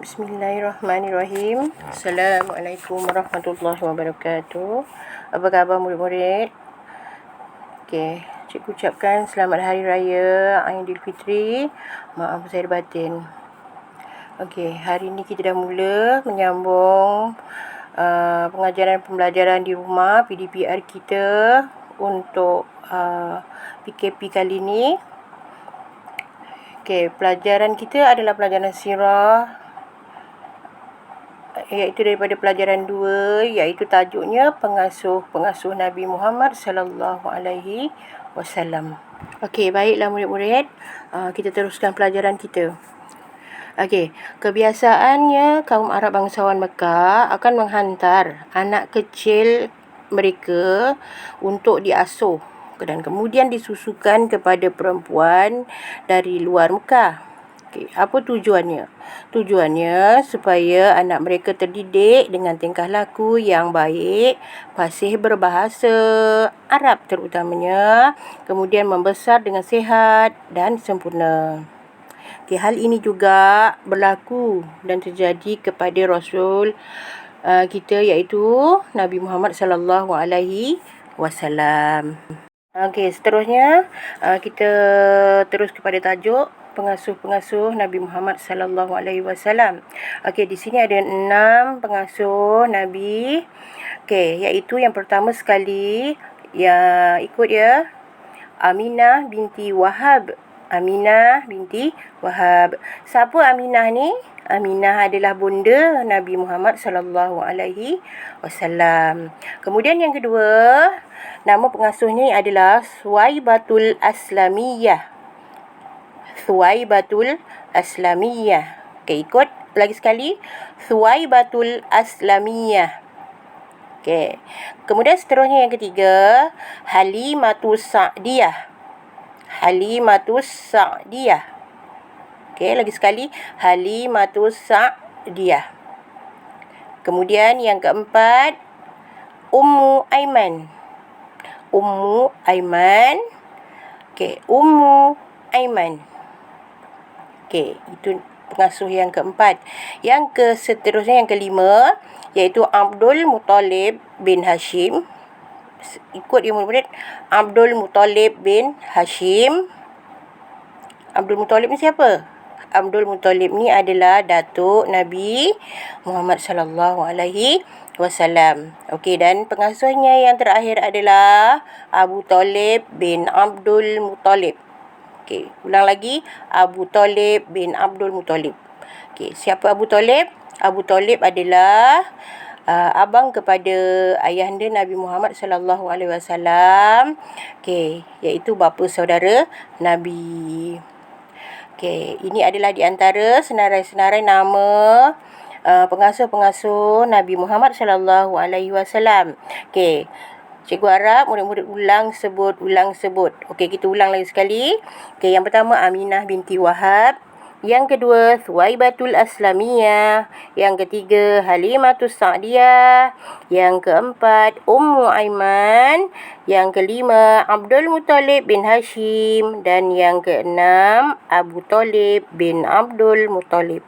Bismillahirrahmanirrahim. Assalamualaikum warahmatullahi wabarakatuh. Apa khabar murid-murid? Okey, cikgu ucapkan selamat hari raya Aidilfitri. Maaf zahir batin. Okey, hari ni kita dah mula menyambung pengajaran pembelajaran di rumah PDPR kita untuk PKP kali ni. Okey, pelajaran kita adalah pelajaran sirah, iaitu daripada pelajaran 2, iaitu tajuknya pengasuh Nabi Muhammad sallallahu alaihi wasallam. Okey, baiklah murid-murid, kita teruskan pelajaran kita. Okey, kebiasaannya kaum Arab bangsawan Mekah akan menghantar anak kecil mereka untuk diasuh dan kemudian disusukan kepada perempuan dari luar Mekah. Okay, apa tujuannya? Tujuannya supaya anak mereka terdidik dengan tingkah laku yang baik, fasih berbahasa Arab terutamanya, kemudian membesar dengan sihat dan sempurna. Okay, hal ini juga berlaku dan terjadi kepada Rasul kita, iaitu Nabi Muhammad sallallahu alaihi wasallam. Okey, seterusnya kita terus kepada tajuk pengasuh-pengasuh Nabi Muhammad sallallahu alaihi wasallam. Okey, di sini ada 6 pengasuh Nabi. Okey, iaitu yang pertama sekali ya ikut ya, Aminah binti Wahab. Aminah binti Wahab. Siapa Aminah ni? Aminah adalah bunda Nabi Muhammad sallallahu alaihi wasallam. Kemudian yang kedua, nama pengasuhnya adalah Suwaibatul Aslamiyah. Suwaibatul Aslamiyah. Okey, ikut lagi sekali. Suwaibatul Aslamiyah. Okey. Kemudian seterusnya yang ketiga, Halimatus Sa'diyah. Halimatus Sa'diyah. Okey, lagi sekali, Halimatus Sa'diyah. Kemudian yang keempat, Ummu Aiman. Ummu Aiman. Okey, Ummu Aiman. Okey, itu pengasuh yang keempat. Yang seterusnya yang kelima, iaitu Abdul Muttalib bin Hashim. Ikut ya murid-murid. Abdul Muttalib bin Hashim. Abdul Muttalib ni siapa? Abdul Muttalib ni adalah datuk Nabi Muhammad sallallahu alaihi wasallam. Okey, dan pengasuhnya yang terakhir adalah Abu Talib bin Abdul Muttalib. Okey, ulang lagi, Abu Talib bin Abdul Muttalib. Okey, siapa Abu Talib? Abu Talib adalah abang kepada ayahanda Nabi Muhammad sallallahu alaihi wasallam. Okey, iaitu bapa saudara Nabi. Okey, ini adalah di antara senarai-senarai nama pengasuh-pengasuh Nabi Muhammad sallallahu alaihi wasallam. Okey, cikgu harap murid-murid ulang sebut. Okey, kita ulang lagi sekali. Okey, yang pertama Aminah binti Wahab. Yang kedua, Suwaibatul Aslamiyah. Yang ketiga, Halimatus Sa'diyah. Yang keempat, Ummu Aiman. Yang kelima, Abdul Muttalib bin Hashim. Dan yang keenam, Abu Talib bin Abdul Muttalib.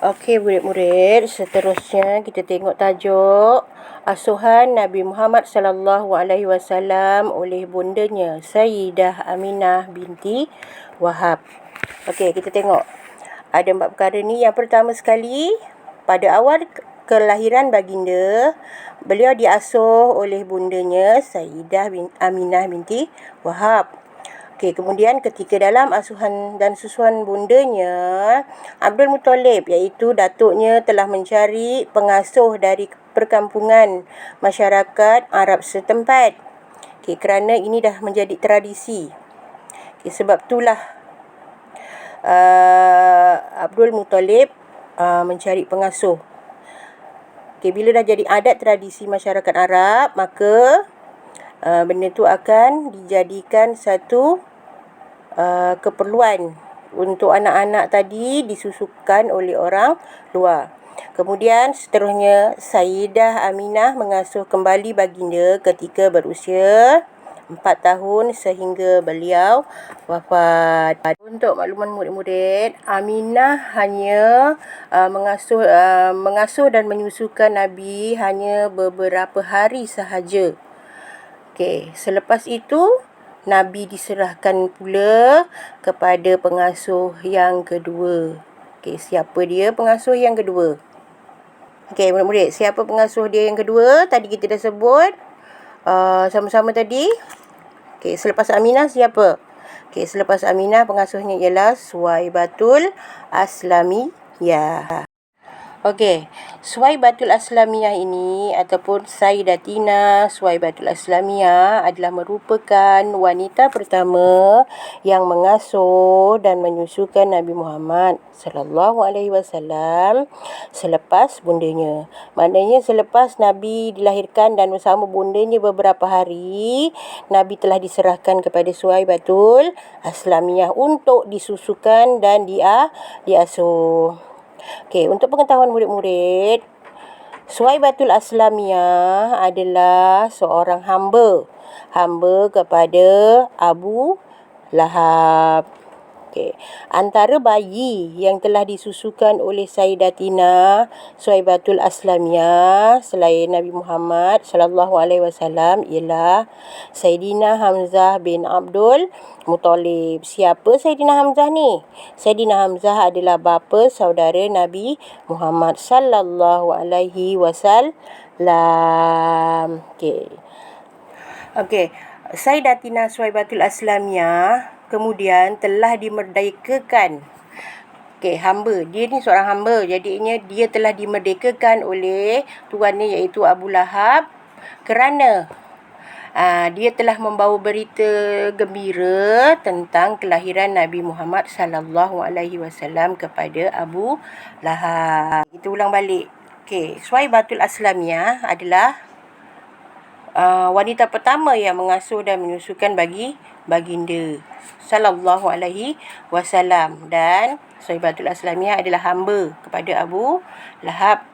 Okey murid-murid, seterusnya kita tengok tajuk asuhan Nabi Muhammad sallallahu alaihi wasallam oleh bundanya Sayyidah Aminah binti Wahab. Okey, kita tengok. Ada 4 perkara ni. Yang pertama sekali, pada awal kelahiran baginda, beliau diasuh oleh bundanya Sayyidah Aminah binti Wahab. Okey, kemudian ketika dalam asuhan dan susuan bundanya, Abdul Muttalib, iaitu datuknya, telah mencari pengasuh dari perkampungan masyarakat Arab setempat. Okey, kerana ini dah menjadi tradisi. Okey, sebab itulah Abdul Muttalib mencari pengasuh. Okey, bila dah jadi adat tradisi masyarakat Arab, maka benda tu akan dijadikan satu keperluan untuk anak-anak tadi disusukan oleh orang luar. Kemudian seterusnya, Sayyidah Aminah mengasuh kembali baginda ketika berusia 4 tahun sehingga beliau wafat. Untuk makluman murid-murid, Aminah hanya mengasuh dan menyusukan Nabi hanya beberapa hari sahaja. Okey, selepas itu Nabi diserahkan pula kepada pengasuh yang kedua. Okey, siapa dia pengasuh yang kedua? Okey, murid-murid, siapa pengasuh dia yang kedua? Tadi kita dah sebut sama-sama tadi. Okey, selepas Aminah siapa? Okey, selepas Aminah pengasuhnya ialah Suwaibatul Aslamiyah. Okey, Suwaibatul Aslamiyah ini ataupun Sayyidatina Suwaibatul Aslamiyah adalah merupakan wanita pertama yang mengasuh dan menyusukan Nabi Muhammad sallallahu alaihi wasallam selepas bundanya. Maknanya selepas Nabi dilahirkan dan bersama bundanya beberapa hari, Nabi telah diserahkan kepada Suwaibatul Aslamiyah untuk disusukan dan diasuh. Okey, untuk pengetahuan murid-murid, Suwaibatul Aslamiyah adalah seorang hamba kepada Abu Lahab. Okey, antara bayi yang telah disusukan oleh Sayyidatina Suwaibatul Aslamiyah selain Nabi Muhammad sallallahu alaihi wasallam ialah Sayyidina Hamzah bin Abdul Muttalib. Siapa Sayyidina Hamzah ni? Sayyidina Hamzah adalah bapa saudara Nabi Muhammad sallallahu alaihi wasallam. Okey, Sayyidatina Suwaibatul Aslamiyah kemudian telah dimerdekakan. Okey, hamba. Dia ni seorang hamba. Jadinya dia telah dimerdekakan oleh tuannya iaitu Abu Lahab kerana dia telah membawa berita gembira tentang kelahiran Nabi Muhammad sallallahu alaihi wasallam kepada Abu Lahab. Kita ulang balik. Okey, Suwaibatul Aslamiyah adalah wanita pertama yang mengasuh dan menyusukan bagi baginda sallallahu alaihi wasallam, dan Suwaibatul Aslamiyah adalah hamba kepada Abu Lahab.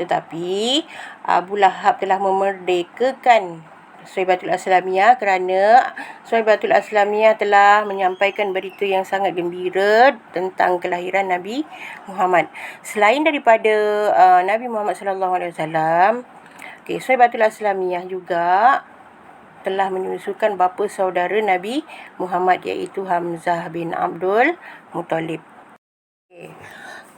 Tetapi Abu Lahab telah memerdekakan Suwaibatul Aslamiyah kerana Suwaibatul Aslamiyah telah menyampaikan berita yang sangat gembira tentang kelahiran Nabi Muhammad. Selain daripada Nabi Muhammad sallallahu alaihi wasallam, Suwaibatul Aslamiyah juga telah menyusukan bapa saudara Nabi Muhammad iaitu Hamzah bin Abdul Muttalib.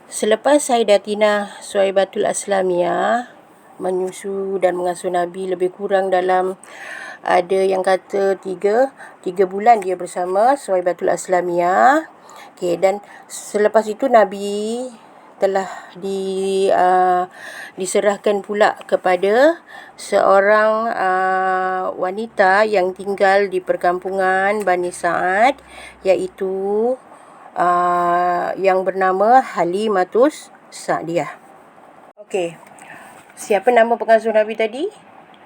Selepas Sayyidatina Suwaibatul Aslamiyah menyusu dan mengasuh Nabi lebih kurang dalam, ada yang kata 3 bulan dia bersama Suwaibatul Aslamiyah. Dan selepas itu Nabi telah diserahkan pula kepada seorang wanita yang tinggal di perkampungan Bani Sa'ad, iaitu yang bernama Halimatus Sa'diyah. Okey, siapa nama pengasuh Nabi tadi?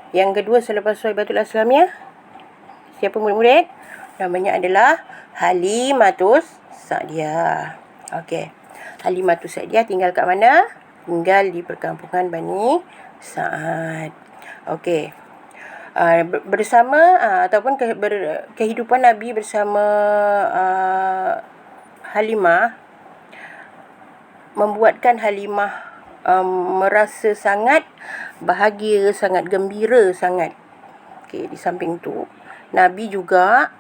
Yang kedua selepas Suwaibatul Aslamiyah? Siapa murid-murid? Namanya adalah Halimatus Sa'diyah. Okey, Halimatus Sa'diyah tinggal kat mana? Tinggal di perkampungan Bani Sa'ad. Okey. Bersama ataupun kehidupan Nabi bersama Halimah membuatkan Halimah merasa sangat bahagia, sangat gembira sangat. Okey, di samping tu Nabi juga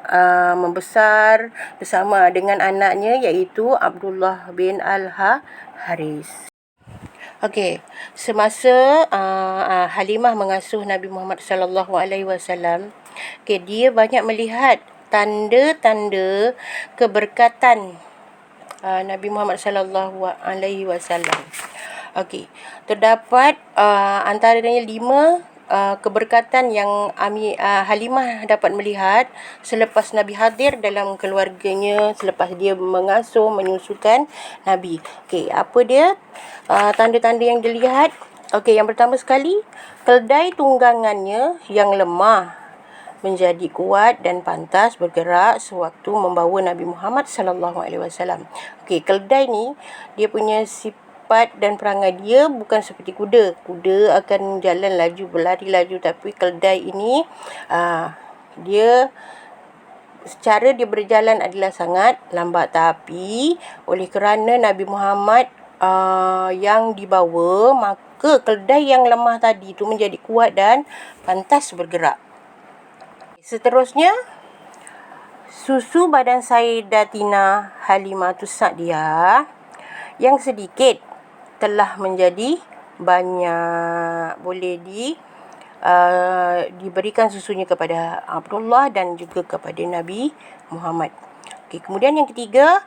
membesar bersama dengan anaknya iaitu Abdullah bin Al-Haris. Okey, semasa Halimah mengasuh Nabi Muhammad sallallahu alaihi wasallam, dia banyak melihat tanda-tanda keberkatan Nabi Muhammad sallallahu alaihi wasallam. Okey, terdapat antaranya 5 keberkatan yang Halimah dapat melihat selepas Nabi hadir dalam keluarganya, selepas dia mengasuh, menyusukan Nabi. Okey, apa dia tanda-tanda yang dilihat? Okey, yang pertama sekali, keldai tunggangannya yang lemah menjadi kuat dan pantas bergerak sewaktu membawa Nabi Muhammad sallallahu alaihi wasallam. Okey, keldai ni dia punya sifat dan perangai dia bukan seperti kuda. Kuda akan jalan laju, berlari laju, tapi keldai ini Dia secara dia berjalan adalah sangat lambat, tapi oleh kerana Nabi Muhammad yang dibawa, maka keledai yang lemah tadi itu menjadi kuat dan pantas bergerak. Seterusnya, susu badan Sayyidatina Halimatus Sa'diyah yang sedikit telah menjadi banyak. Boleh diberikan susunya kepada Abdullah dan juga kepada Nabi Muhammad. Kemudian yang ketiga,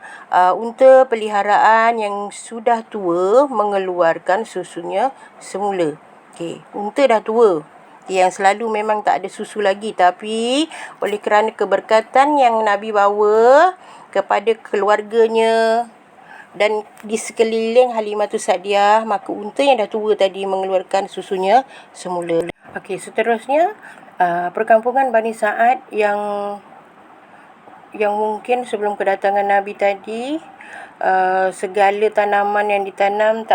unta peliharaan yang sudah tua mengeluarkan susunya semula. Unta dah tua, yang selalu memang tak ada susu lagi, tapi oleh kerana keberkatan yang Nabi bawa kepada keluarganya dan di sekeliling Halimatus Sa'diyah, maka unta yang dah tua tadi mengeluarkan susunya semula. Seterusnya, perkampungan Bani Sa'ad yang mungkin sebelum kedatangan Nabi tadi, segala tanaman yang ditanam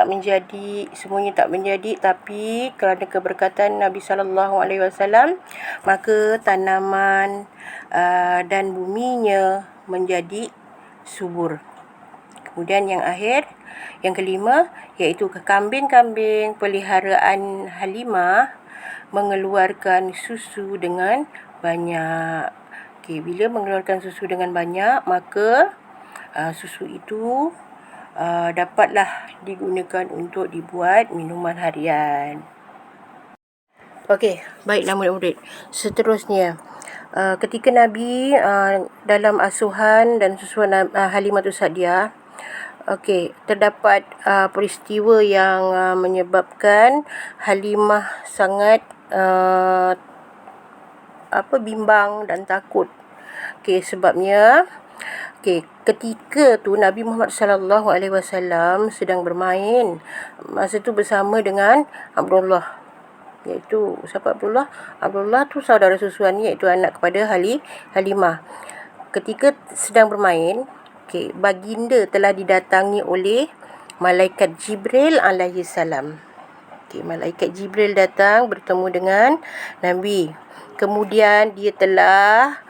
semuanya tak menjadi, tapi kerana keberkatan Nabi SAW, maka tanaman dan buminya menjadi subur. Kemudian yang kelima, iaitu kambing-kambing peliharaan Halimah mengeluarkan susu dengan banyak. Bila mengeluarkan susu dengan banyak, maka susu itu dapatlah digunakan untuk dibuat minuman harian. Baiklah murid-murid. Seterusnya, ketika Nabi dalam asuhan dan susuan Halimatus Sa'diyah, terdapat peristiwa yang menyebabkan Halimah sangat bimbang dan takut. Sebabnya ketika tu Nabi Muhammad SAW sedang bermain masa tu bersama dengan Abdullah, iaitu siapa Abdullah? Abdullah tu saudara susuan, iaitu anak kepada Halimah. Ketika sedang bermain, baginda telah didatangi oleh malaikat Jibril alaihi salam. Malaikat Jibril datang bertemu dengan Nabi. Kemudian dia telah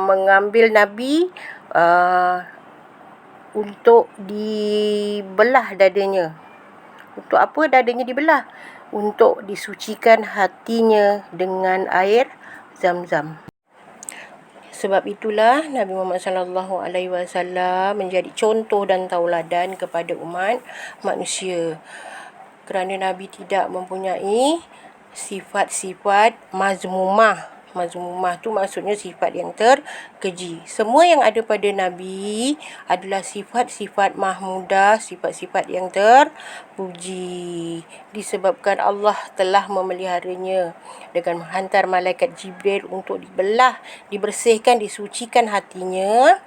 mengambil Nabi untuk dibelah dadanya. Untuk apa dadanya dibelah? Untuk disucikan hatinya dengan air Zam-Zam. Sebab itulah Nabi Muhammad SAW menjadi contoh dan tauladan kepada umat manusia. Kerana Nabi tidak mempunyai sifat-sifat mazmumah. Mazmumah tu maksudnya sifat yang terkeji. Semua yang ada pada Nabi adalah sifat-sifat mahmudah, sifat-sifat yang terpuji. Disebabkan Allah telah memeliharanya dengan menghantar malaikat Jibril untuk dibelah, dibersihkan, disucikan hatinya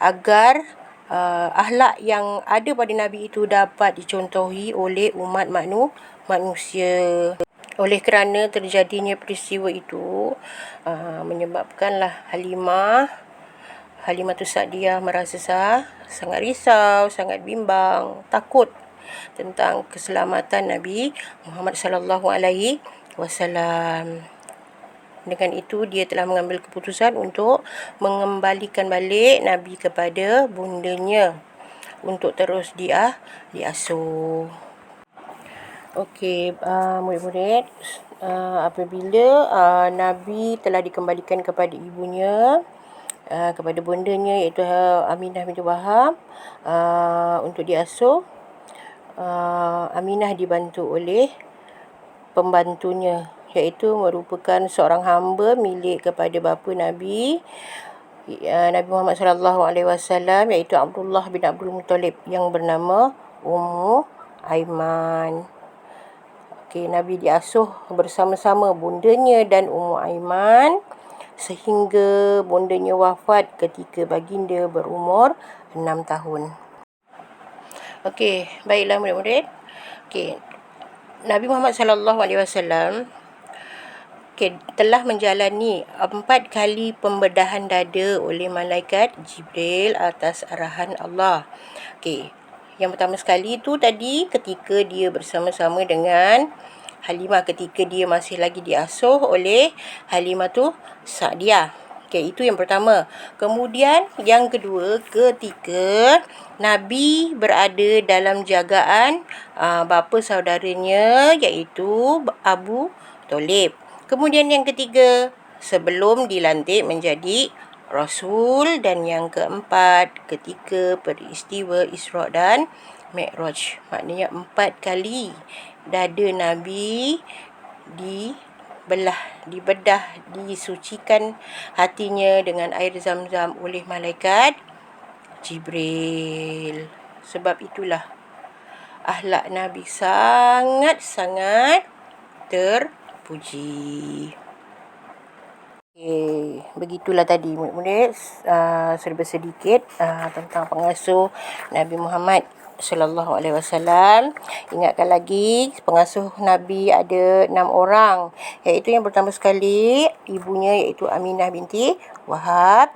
agar akhlak yang ada pada Nabi itu dapat dicontohi oleh umat manusia. Oleh kerana terjadinya peristiwa itu, menyebabkanlah Halimatus Sa'diyah merasa sangat risau, sangat bimbang, takut tentang keselamatan Nabi Muhammad SAW. Dengan itu, dia telah mengambil keputusan untuk mengembalikan balik Nabi kepada bundanya untuk terus diasuh. Murid-murid, apabila Nabi telah dikembalikan kepada ibunya, kepada bundanya, iaitu Aminah binti Wahab, untuk diasuh, Aminah dibantu oleh pembantunya, iaitu merupakan seorang hamba milik kepada bapa Nabi Muhammad SAW, iaitu Abdullah bin Abdul Muttalib, yang bernama Ummu Aiman. Nabi diasuh bersama-sama bundanya dan Ummu Aiman sehingga bundanya wafat ketika baginda berumur 6 tahun. Baiklah murid-murid. Nabi Muhammad SAW telah menjalani 4 kali pembedahan dada oleh malaikat Jibril atas arahan Allah. Yang pertama sekali itu tadi ketika dia bersama-sama dengan Halimah ketika dia masih lagi diasuh oleh Halimatus Sa'diyah. Okey, itu yang pertama. Kemudian yang kedua, ketika Nabi berada dalam jagaan bapa saudaranya iaitu Abu Talib. Kemudian yang ketiga, sebelum dilantik menjadi Rasul, dan yang keempat ketika peristiwa Isra' dan Mi'raj. Maknanya 4 kali dada Nabi dibedah, disucikan hatinya dengan air zam-zam oleh malaikat Jibril. Sebab itulah akhlak Nabi sangat-sangat terpuji. Okay, begitulah tadi murid-murid serba sedikit tentang pengasuh Nabi Muhammad sallallahu alaihi wasallam. Ingatkan lagi, pengasuh Nabi ada 6 orang, iaitu yang pertama sekali ibunya iaitu Aminah binti Wahab.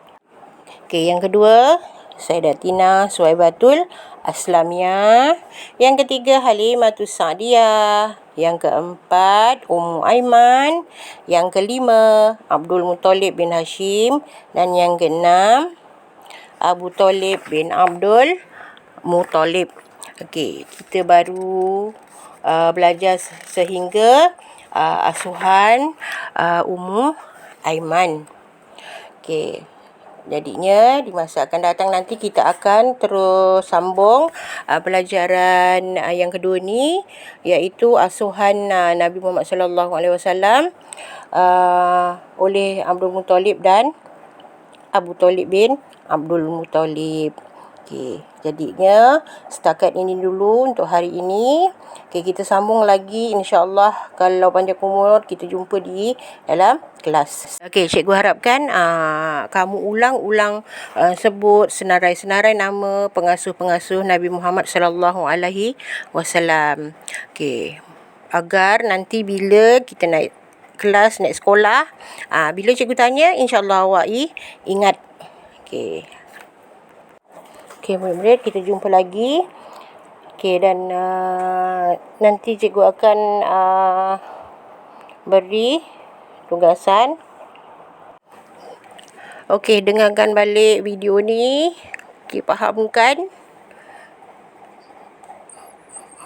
Okey, yang kedua Sayyidatina Suwaibatul Aslamiyah. Yang ketiga Halimatus Sa'diyah. Yang keempat Ummu Aiman. Yang kelima Abdul Muttalib bin Hashim. Dan yang keenam Abu Talib bin Abdul Muttalib. Okey, kita baru belajar sehingga asuhan Ummu Aiman. Okey, jadinya di masa akan datang nanti kita akan terus sambung pelajaran yang kedua ni, iaitu asuhan Nabi Muhammad sallallahu alaihi wasallam oleh Abdul Muttalib dan Abu Talib bin Abdul Muttalib. Okey, jadinya setakat ini dulu untuk hari ini. Okey, kita sambung lagi insya-Allah. Kalau panjang umur, kita jumpa di dalam kelas. Okey, cikgu harapkan kamu ulang-ulang sebut senarai-senarai nama pengasuh-pengasuh Nabi Muhammad sallallahu alaihi wasallam. Okey, agar nanti bila kita naik kelas, naik sekolah, bila cikgu tanya, insya-Allah awak ingat. Okey. Okey, murid-murid, kita jumpa lagi. Okey, dan nanti cikgu akan beri tugasan. Okey, dengarkan balik video ni. Okey, fahamkan.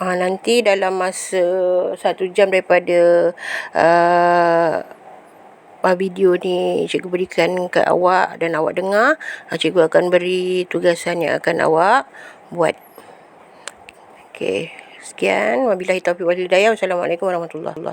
Nanti dalam masa 1 jam daripada video ni cikgu berikan ke awak dan awak dengar, cikgu akan beri tugasan yang akan awak buat. Okey, sekian. Wabillahi taufiq wal hidayah. Wassalamualaikum warahmatullahi wabarakatuh.